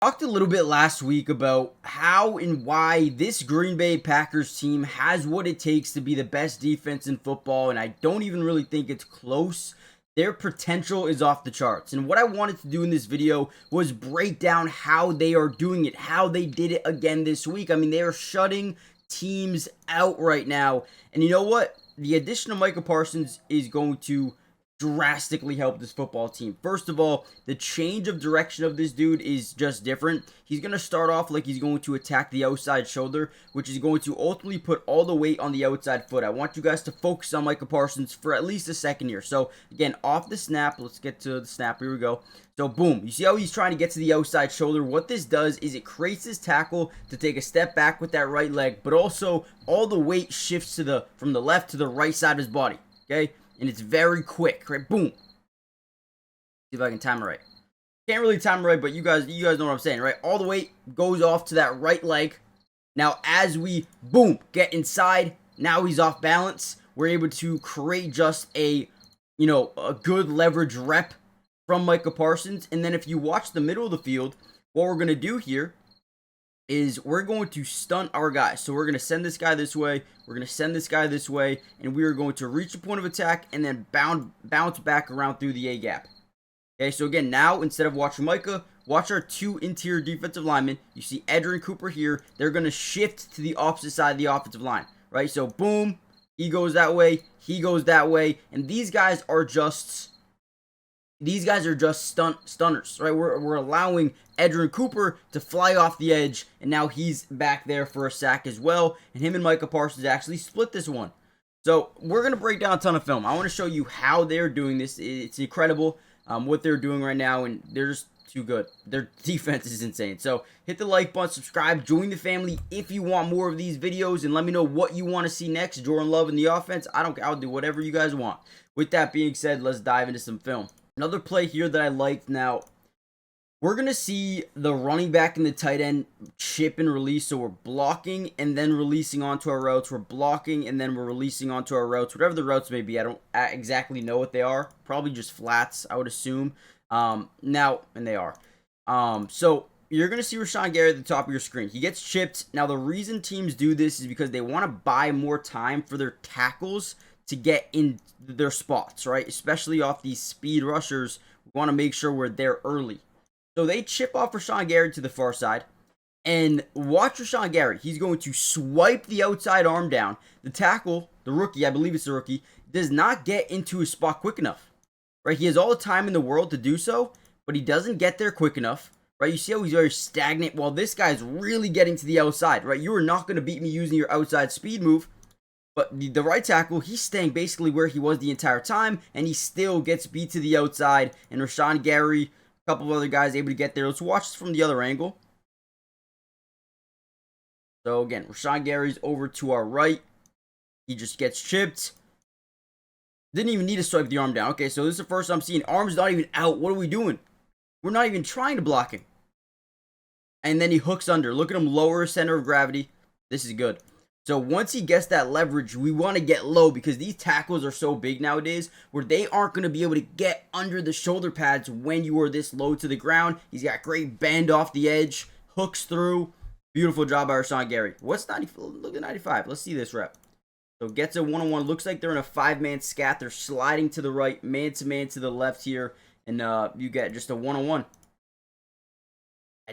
Talked a little bit last week about how and why this Green Bay Packers team has what it takes to be the best defense in football, and I don't even really think it's close. Their potential is off the charts. And what I wanted to do in this video was break down how they are doing it, how they did it again this week. I mean, they are shutting teams out right now. And you know what? The addition of Micah Parsons is going to drastically help this football team. First of all, the change of direction of this dude is just different. He's going to start off like he's going to attack the outside shoulder, which is going to ultimately put all the weight on the outside foot. I want you guys to focus on Micah Parsons for at least a second here. So again, off the snap, let's get to the snap. Here we go. So boom, you see how he's trying to get to the outside shoulder? What this does is it creates this tackle to take a step back with that right leg, but also all the weight shifts to from the left to the right side of his body. Okay? And it's very quick, right? Boom. See if I can time it right. Can't really time it right, but you guys know what I'm saying, right? All the weight goes off to that right leg. Now, as we, boom, get inside, now he's off balance. We're able to create just a good leverage rep from Micah Parsons. And then if you watch the middle of the field, what we're going to do here is we're going to stunt our guys. So we're going to send this guy this way, we're going to send this guy this way, and we are going to reach the point of attack and then bounce back around through the A-gap. Okay, so again, now instead of watching Micah, watch our two interior defensive linemen. You see Edin Cooper here. They're going to shift to the opposite side of the offensive line, right? So boom, he goes that way, he goes that way, and these guys are just stunners, right? We're allowing Edin Cooper to fly off the edge, and now he's back there for a sack as well. And him and Micah Parsons actually split this one. So we're going to break down a ton of film. I want to show you how they're doing this. It's incredible what they're doing right now, and they're just too good. Their defense is insane. So hit the like button, subscribe, join the family if you want more of these videos, and let me know what you want to see next. Jordan Love in the offense. I'll do whatever you guys want. With that being said, let's dive into some film. Another play here that I liked. Now, we're going to see the running back and the tight end chip and release. So we're blocking and then releasing onto our routes. We're blocking and then we're releasing onto our routes. Whatever the routes may be, I don't exactly know what they are. Probably just flats, I would assume. And they are. So you're going to see Rashawn Gary at the top of your screen. He gets chipped. Now, the reason teams do this is because they want to buy more time for their tackles to get in their spots, right? Especially off these speed rushers. We want to make sure we're there early. So they chip off Rashawn Gary to the far side. And watch Rashawn Gary. He's going to swipe the outside arm down. The tackle, the rookie, I believe it's the rookie, does not get into his spot quick enough. Right? He has all the time in the world to do so, but he doesn't get there quick enough. Right? You see how he's very stagnant while this guy's really getting to the outside. Right? You are not going to beat me using your outside speed move. But the right tackle, he's staying basically where he was the entire time, and he still gets beat to the outside. And Rashawn Gary, a couple of other guys able to get there. Let's watch this from the other angle. So again, Rashawn Gary's over to our right. He just gets chipped. Didn't even need to swipe the arm down. Okay, so this is the first I'm seeing. Arm's not even out. What are we doing? We're not even trying to block him. And then he hooks under. Look at him lower center of gravity. This is good. So once he gets that leverage, we want to get low because these tackles are so big nowadays where they aren't going to be able to get under the shoulder pads when you are this low to the ground. He's got great bend off the edge, hooks through. Beautiful job by Rashawn Gary. What's 90? Look at 95. Let's see this rep. So gets a one-on-one. Looks like they're in a five-man scat. They're sliding to the right, man-to-man to the left here, and you get just a one-on-one.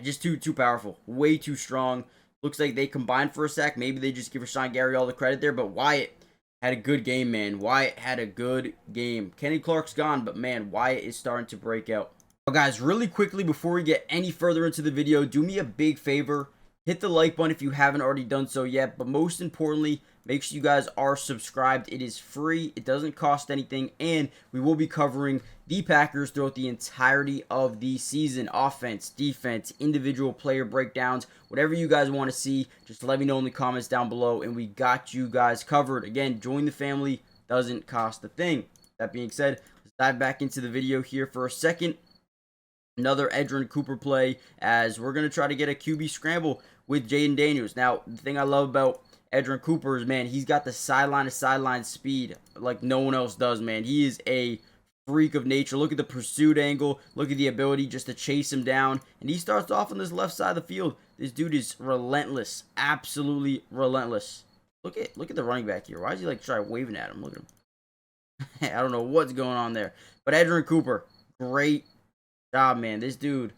Just too powerful. Way too strong. Looks like they combined for a sack. Maybe they just give Rashawn Gary all the credit there. But Wyatt had a good game, man. Wyatt had a good game. Kenny Clark's gone, but, man, Wyatt is starting to break out. Now, guys, really quickly before we get any further into the video, do me a big favor. Hit the like button if you haven't already done so yet. But most importantly, make sure you guys are subscribed. It is free. It doesn't cost anything. And we will be covering the Packers throughout the entirety of the season. Offense, defense, individual player breakdowns, whatever you guys want to see, just let me know in the comments down below. And we got you guys covered. Again, join the family. Doesn't cost a thing. That being said, let's dive back into the video here for a second. Another Edin Cooper play as we're going to try to get a QB scramble with Jaden Daniels. Now, the thing I love about Edin Cooper is, man, he's got the sideline to sideline speed like no one else does, man. He is a freak of nature. Look at the pursuit angle. Look at the ability just to chase him down. And he starts off on this left side of the field. This dude is relentless. Absolutely relentless. Look at the running back here. Why is he like try waving at him? Look at him. I don't know what's going on there. But Edin Cooper, great job, man. This dude,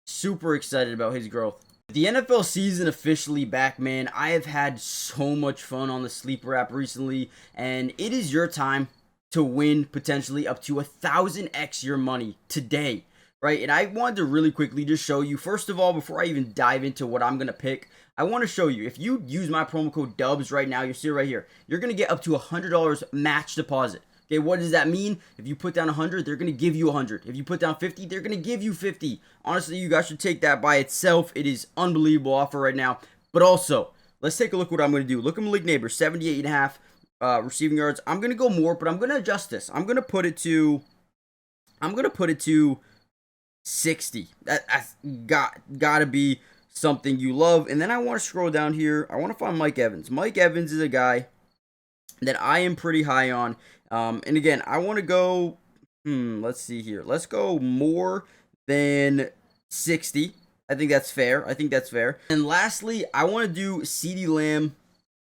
super excited about his growth. The NFL season officially back, man. I have had so much fun on the Sleeper app recently, and it is your time to win potentially up to 1,000x your money today, right? And I wanted to really quickly just show you, first of all, before I even dive into what I'm going to pick, I want to show you, if you use my promo code DUBS right now, you'll see it right here, you're going to get up to $100 match deposit. Okay, what does that mean? If you put down 100, they're going to give you 100. If you put down 50, they're going to give you 50. Honestly, you guys should take that by itself. It is unbelievable offer right now. But also, let's take a look at what I'm going to do. Look at my league neighbor, 78.5 receiving yards. I'm going to go more, but I'm going to adjust this. I'm going to put it to 60. That's got to be something you love. And then I want to scroll down here. I want to find Mike Evans. Mike Evans is a guy that I am pretty high on. And again, I want to go, let's see here. Let's go more than 60. I think that's fair. And lastly, I want to do CeeDee Lamb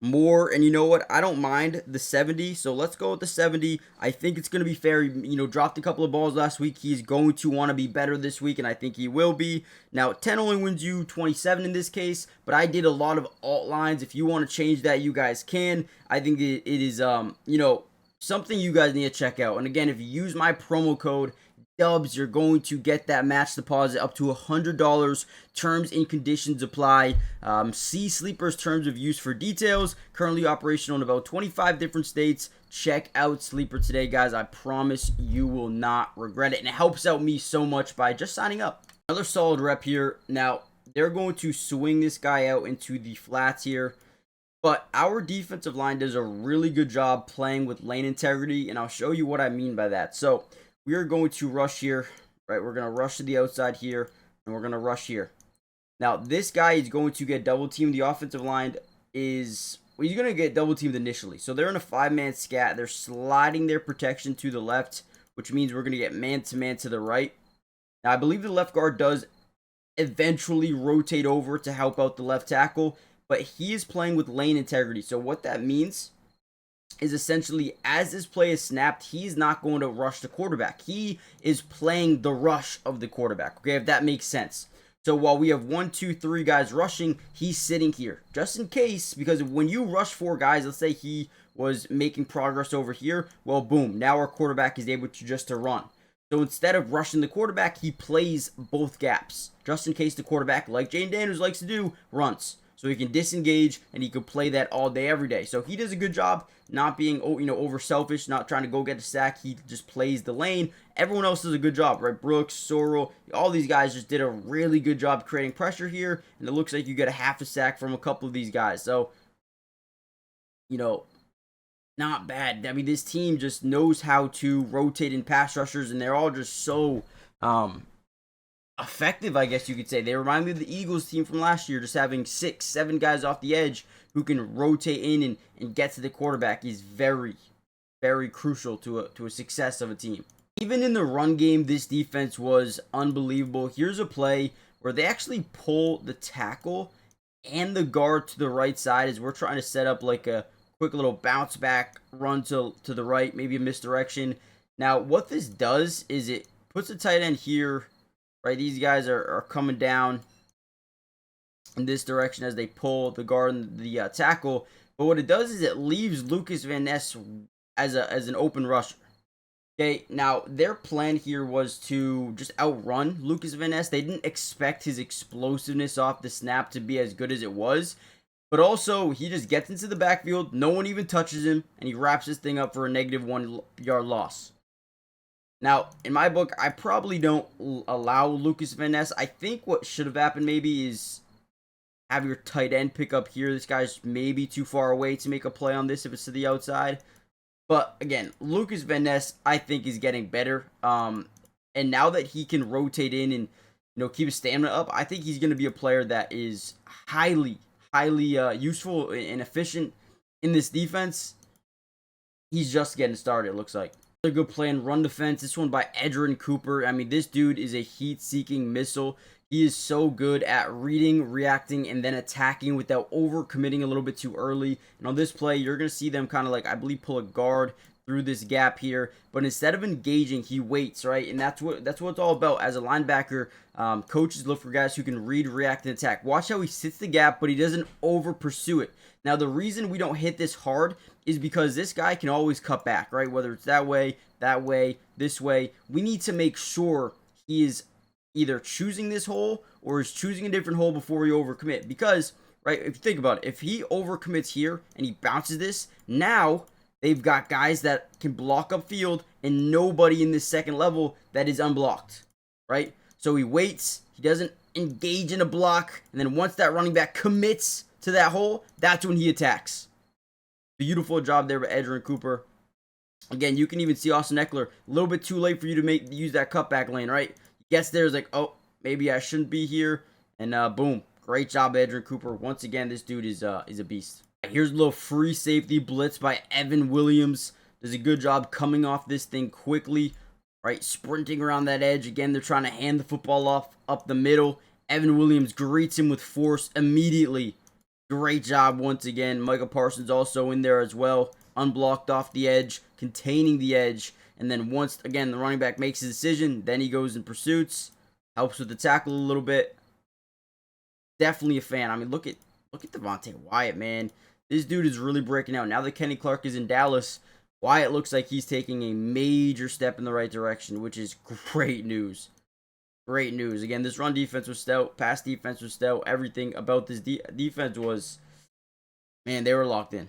more. And you know what? I don't mind the 70. So let's go with the 70. I think it's going to be fair. Dropped a couple of balls last week. He's going to want to be better this week, and I think he will be. Now, 10 only wins you 27 in this case, but I did a lot of alt lines. If you want to change that, you guys can. I think it is, something you guys need to check out. And again, if you use my promo code DUBS, you're going to get that match deposit up to $100. Terms and conditions apply. See Sleeper's terms of use for details. Currently operational in about 25 different states. Check out Sleeper today, guys. I promise you will not regret it. And it helps out me so much by just signing up. Another solid rep here. Now, they're going to swing this guy out into the flats here. But our defensive line does a really good job playing with lane integrity, and I'll show you what I mean by that. So we are going to rush here, right? We're going to rush to the outside here, and we're going to rush here. Now, this guy is going to get double teamed. The offensive line he's going to get double teamed initially. So they're in a 5-man scat. They're sliding their protection to the left, which means we're going to get man-to-man to the right. Now, I believe the left guard does eventually rotate over to help out the left tackle, but he is playing with lane integrity. So what that means is essentially as this play is snapped, he's not going to rush the quarterback. He is playing the rush of the quarterback, okay, if that makes sense. So while we have 1, 2, 3 guys rushing, he's sitting here just in case, because when you rush 4 guys, let's say he was making progress over here, well, boom, now our quarterback is able to just to run. So instead of rushing the quarterback, he plays both gaps just in case the quarterback, like Jane Daniels likes to do, runs. So he can disengage, and he can play that all day, every day. So he does a good job not being, over selfish, not trying to go get the sack. He just plays the lane. Everyone else does a good job, right? Brooks, Sorrell, all these guys just did a really good job creating pressure here. And it looks like you get a half a sack from a couple of these guys. So, not bad. I mean, this team just knows how to rotate in pass rushers, and they're all just so effective, I guess you could say. They remind me of the Eagles team from last year, just having 6, 7 guys off the edge who can rotate in and get to the quarterback is very, very crucial to a success of a team. Even in the run game, this defense was unbelievable. Here's a play where they actually pull the tackle and the guard to the right side as we're trying to set up like a quick little bounce back run to the right, maybe a misdirection. Now, what this does is it puts the tight end here. Right, these guys are coming down in this direction as they pull the guard and the tackle. But what it does is it leaves Lucas Van Ness as an open rusher. Okay, now their plan here was to just outrun Lucas Van Ness. They didn't expect his explosiveness off the snap to be as good as it was. But also, he just gets into the backfield. No one even touches him, and he wraps this thing up for a -1 yard loss. Now, in my book, I probably don't allow Lucas Van Ness. I think what should have happened maybe is have your tight end pick up here. This guy's maybe too far away to make a play on this if it's to the outside. But again, Lucas Van Ness, I think, is getting better. And now that he can rotate in and keep his stamina up, I think he's going to be a player that is highly useful and efficient in this defense. He's just getting started, it looks like. Another good play in run defense. This one by Edin Cooper. I mean, this dude is a heat-seeking missile. He is so good at reading, reacting, and then attacking without over-committing a little bit too early. And on this play, you're going to see them kind of like, I believe, pull a guard through this gap here. But instead of engaging, he waits, right? And that's what it's all about. As a linebacker, coaches look for guys who can read, react, and attack. Watch how he sits the gap, but he doesn't over-pursue it. Now, the reason we don't hit this hard is because this guy can always cut back, right? Whether it's that way, this way. We need to make sure he is either choosing this hole or is choosing a different hole before we overcommit. Because, right, if you think about it, if he overcommits here and he bounces this, now they've got guys that can block up field and nobody in this second level that is unblocked, right? So he waits, he doesn't engage in a block, and then once that running back commits to that hole, that's when he attacks. Beautiful job there by Edin Cooper. Again, you can even see Austin Ekeler, a little bit too late for you to use that cutback lane, right? He gets there, is like, oh, maybe I shouldn't be here. And boom, great job, Edin Cooper. Once again, this dude is a beast. Here's a little free safety blitz by Evan Williams. Does a good job coming off this thing quickly, right? Sprinting around that edge. Again, they're trying to hand the football off up the middle. Evan Williams greets him with force immediately. Great job once again. Micah Parsons also in there as well. Unblocked off the edge, containing the edge. And then once, again, the running back makes his decision, then he goes and pursuits. Helps with the tackle a little bit. Definitely a fan. I mean, look at Devontae Wyatt, man. This dude is really breaking out. Now that Kenny Clark is in Dallas, Wyatt looks like he's taking a major step in the right direction, which is great news. Great news. Again, this run defense was stout. Pass defense was stout. Everything about this defense was, man, they were locked in.